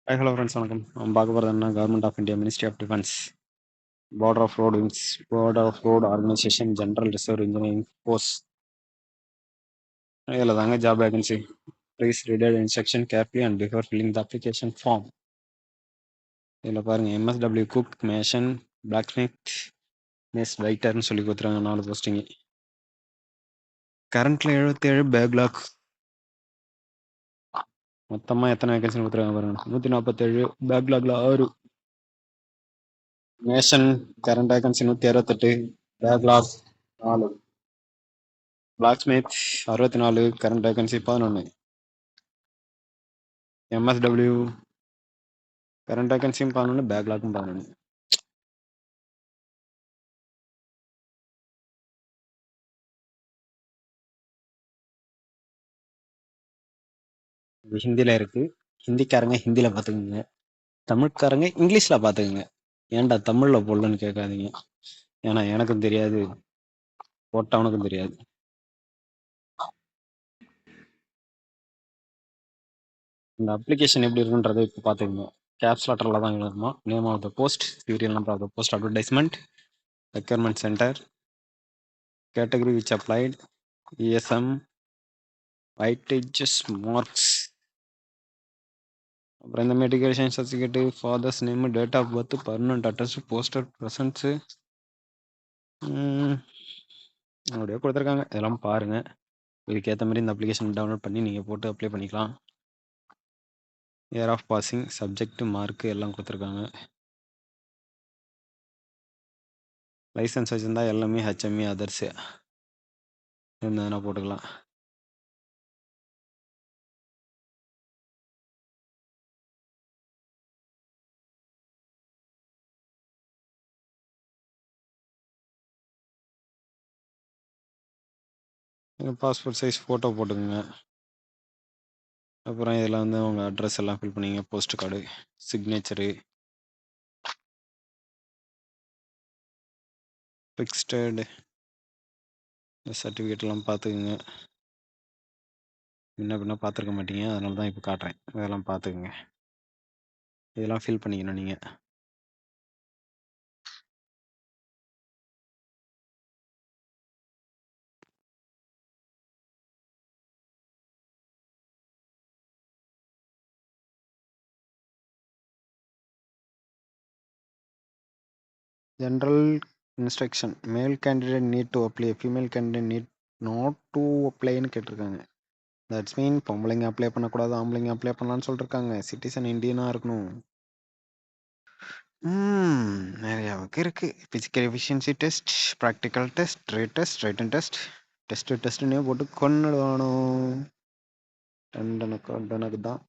Hi hello friends வணக்கம். நம்ம பார்க்க போகிறது என்ன, government of India, ministry of defence, border of road wings, border of road organisation, general reserve engineering post. இதில் தாங்க job vacancy. Please read instruction carefully and before filling the application form. இதில் பாருங்கள், MSW cook, mason, blacksmith, mess வெயிட்டர்னு சொல்லி கொடுத்துருவாங்க 4 posting. கரண்ட்டில் 77 backlog. மொத்தமாக எத்தனை வேகன்சி கொடுத்துருக்காங்க பாருங்கள், 147, பேக்லாக்ல 6. Mason current vacancy 168, backlog 4. Blacksmith 64, current vacancy 11. MSW current வேகன்சியும் 11, பேக்லாக்கும் 11. இது ஹிந்தியில் இருக்குது. ஹிந்திக்காரங்க ஹிந்தியில் பார்த்துக்குங்க, தமிழ்காரங்க இங்கிலீஷில் பார்த்துக்குங்க. ஏன்டா தமிழில் போடலன்னு கேட்காதீங்க, ஏன்னா எனக்கும் தெரியாது, போட்டவனுக்கும் தெரியாது. இந்த அப்ளிகேஷன் எப்படி இருக்குன்றதை இப்போ பார்த்துக்குங்க. கேப்ஸ் லெட்டரில் தான் எழுதணுமா. Name of the post, serial number of the post, advertisement, requirement centre, category which applied, ESM, weightages marks, அப்புறம் இந்த medication certificate, father's name, date of birth, permanent address, poster presence அப்படியே கொடுத்துருக்காங்க. இதெல்லாம் பாருங்கள். இதுக்கேற்ற மாதிரி இந்த அப்ளிகேஷன் டவுன்லோட் பண்ணி நீங்கள் போட்டு அப்ளை பண்ணிக்கலாம். Year of passing, subject, mark எல்லாம் கொடுத்துருக்காங்க. லைசன்ஸ் வச்சுருந்தா எல்லாமே ஹெச்எம்இ அதர்ஸு இருந்ததுன்னா போட்டுக்கலாம். பாஸ்போர்ட் சைஸ் ஃபோட்டோ போட்டுக்கோங்க. அப்புறம் இதில் வந்து உங்கள் அட்ரஸ் எல்லாம் ஃபில் பண்ணிங்க, போஸ்ட் கார்டு, சிக்னேச்சரு, ஃபிக்ஸ்டு சர்டிஃபிகேட்லாம் பார்த்துக்குங்க. பின்ன பார்த்துருக்க மாட்டீங்க, அதனால தான் இப்போ காட்டுறேன். இதெல்லாம் பார்த்துக்குங்க, இதெல்லாம் ஃபில் பண்ணிக்கணும் நீங்கள். General instruction, male candidate need to apply, female candidate need not to applyன்னு கேட்டிருக்காங்க. தட்ஸ் மீன் பொம்பளைங்க அப்ளை பண்ணக்கூடாது, ஆம்பளைங்க அப்ளை பண்ணலான்னு சொல்லிருக்காங்க. சிட்டிசன் இந்தியனாக இருக்கணும். நிறையாவுக்கு இருக்குது. Physical efficiency test, practical test, written டெஸ்ட்டுன்னே போட்டு கொண்டுடுவானோ. டண்டனுக்கு தான்